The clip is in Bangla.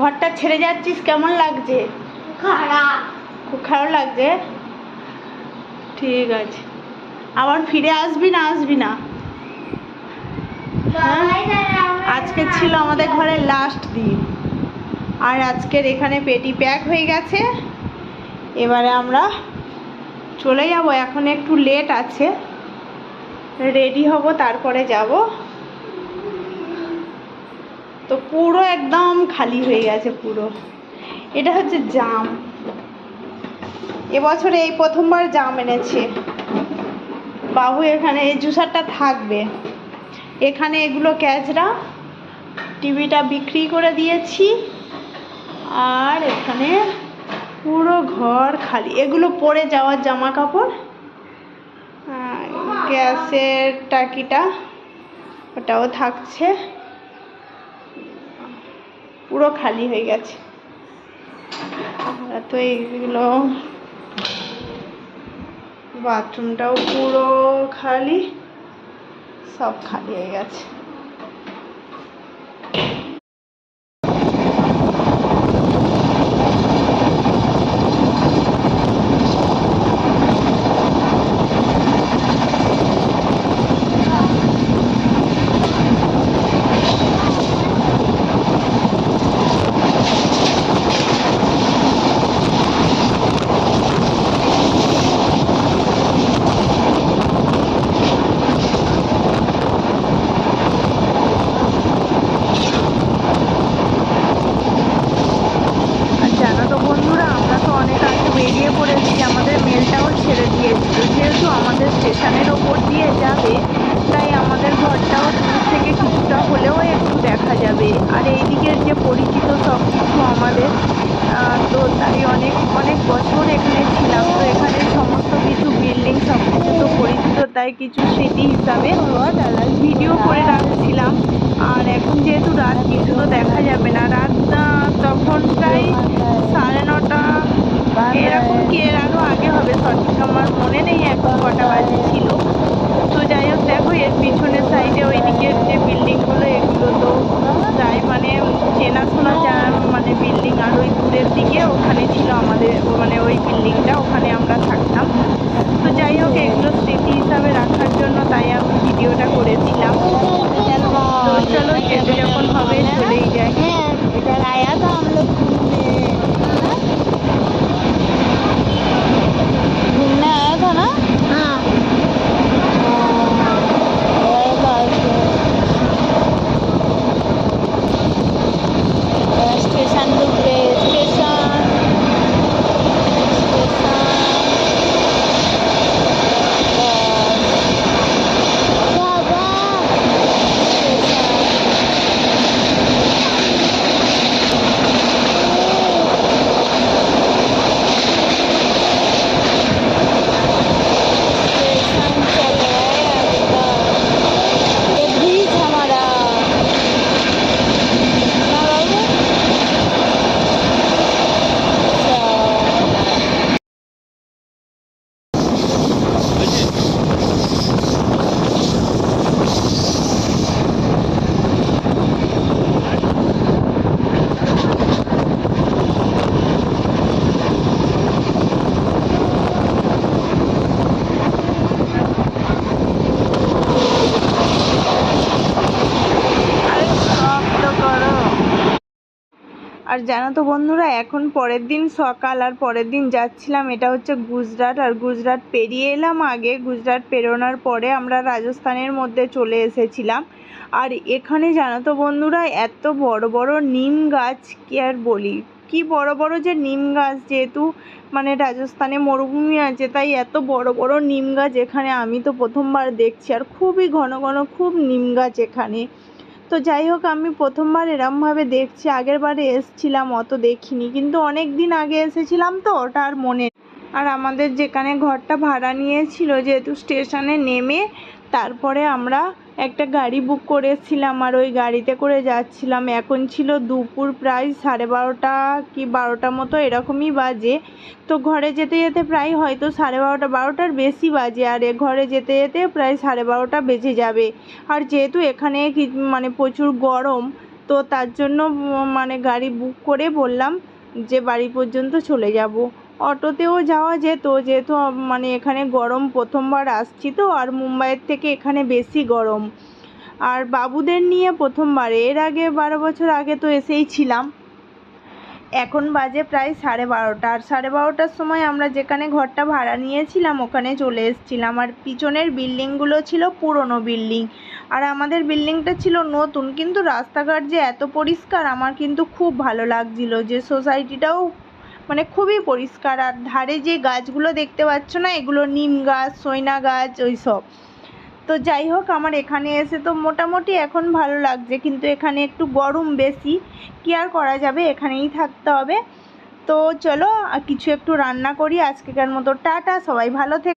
ঘরটা ছেড়ে যাচ্ছিস, কেমন লাগছে? খারাপ। খুব খারাপ লাগছে। ঠিক আছে, আবার ফিরে আসবি না? আসবি না? আজকে ছিল আমাদের ঘরের লাস্ট দিন, আর আজকের এখানে পেটি প্যাক হয়ে গেছে। এবারে আমরা চলে যাব। এখন একটু লেট আছে, রেডি হব, তারপরে যাব। তো পুরো একদম খালি হয়ে গেছে পুরো। এটা হচ্ছে জাম, এবছরে এই প্রথমবার জাম এনেছে বাবু। এখানে এই জুসারটা থাকবে, এখানে এগুলো ক্যাচরা, টিভিটা বিক্রি করে দিয়েছি, আর এখানে পুরো ঘর খালি। এগুলো পরে যাওয়ার জামা কাপড়, গ্যাসের টাকিটা ওটাও থাকছে, পুরো খালি হয়ে গেছে। তো এইগুলো, বাথরুমটাও পুরো খালি, সব খালি হয়ে গেছে। যেহেতু আমাদের স্টেশনের ওপর দিয়ে যাবে, তাই আমাদের ঘরটাও দূর থেকে কিছুটা হলেও একটু দেখা যাবে। আর এই দিকের যে পরিচিত সব কিছু আমাদের, তো তাই অনেক অনেক বছর এখানে ছিলাম, তো এখানে সমস্ত কিছু বিল্ডিং সব কিছু তো পরিচিত, তাই কিছু স্মৃতি হিসাবে ভিডিও করে রাখছিলাম। আর এখন যেহেতু রাত, কিছু তো দেখা যাবে না। রাত তখন প্রায় 9:30 এরকম, কি এর আরও আগে হবে, সঠিক আমার মনে নেই এখন কটা বাজে ছিল। তো যাই হোক, দেখো এর পিছনের সাইডে ওই দিকের যে বিল্ডিংগুলো, এগুলো তো প্রায় মানে চেনাশোনা মানে বিল্ডিং। আর ওই দূরের দিকে ওখানে ছিল আমাদের মানে ওই বিল্ডিংটা, ওখানে আমরা থাকতাম। তো যাই হোক, এগুলো স্মৃতি হিসাবে রাখার জন্য তাই আমি ভিডিওটা করেছিলাম। তো চলো, যেতে যখন হবে চলেই যাই। घूमने आया था ना? हाँ। स्टेशन ढूंढे, स्टेशन আর জানো তো বন্ধুরা, এখন পরের দিন সকাল, আর পরের দিন যাচ্ছিলাম, এটা হচ্ছে গুজরাট। আর গুজরাট পেরিয়ে এলাম আগে, গুজরাট পেরোনোর পরে আমরা রাজস্থানের মধ্যে চলে এসেছিলাম। আর এখানে জানো তো বন্ধুরা, এত বড় বড় নিম গাছ, কি আর বলি, কি বড় বড় যে নিম গাছ। যেহেতু মানে রাজস্থানে মরুভূমি আছে, তাই এত বড় বড় নিম গাছ এখানে আমি তো প্রথমবার দেখছি। আর খুবই ঘন ঘন খুব নিম গাছ এখানে। তো যাই হোক, আমি প্রথমবার এরমভাবে দেখছি, আগের বারে এসেছিলাম অত দেখিনি, কিন্তু অনেক দিন আগে এসেছিলাম তো ওটা আর মনে। আর আমাদের যেখানে ঘরটা ভাড়া নিয়েছিল, যেহেতু স্টেশনে নেমে তারপরে আমরা একটা গাড়ি বুক করেছিলাম, আর ওই গাড়িতে করে যাচ্ছিলাম। এখন ছিল দুপুর প্রায় 12:30 কি 12টা মতো এরকমই বাজে। তো ঘরে যেতে যেতে প্রায় হয়তো 12:30, 12টার বেশি বাজে। আর ঘরে যেতে যেতে প্রায় 12:30 বেজে যাবে। আর যেহেতু এখানে মানে প্রচুর গরম, তো তার জন্য মানে গাড়ি বুক করে বললাম যে বাড়ি পর্যন্ত চলে যাব। অটোতেও যাওয়া যেত, যেহেতু মানে এখানে গরম, প্রথমবার আসছি তো, আর মুম্বাইয়ের থেকে এখানে বেশি গরম। আর বাবুদের নিয়ে প্রথমবার, এর আগে 12 বছর আগে তো এসেই ছিলাম। এখন বাজে প্রায় 12:30, আর 12:30টার সময় আমরা যেখানে ঘরটা ভাড়া নিয়েছিলাম ওখানে চলে এসেছিলাম। আর পিছনের বিল্ডিংগুলো ছিল পুরনো বিল্ডিং, আর আমাদের বিল্ডিংটা ছিল নতুন, কিন্তু রাস্তাঘাট যে এত পরিষ্কার আমার কিন্তু খুব ভালো লাগছিল, যে সোসাইটিটাও মানে খুবই পরিষ্কার। আর ধারে যে গাছগুলো দেখতে পাচ্ছ না, এগুলো নিম গাছ, সইনা গাছ, ওই সব। তো যাই হোক, আমার এখানে এসে তো মোটামুটি এখন ভালো লাগছে, কিন্তু এখানে একটু গরম বেশি, কি আর করা যাবে, এখানেই থাকতে হবে। তো চলো কিছু একটু রান্না করি। আজকেকার মতো টাটা, সবাই ভালো থেকো।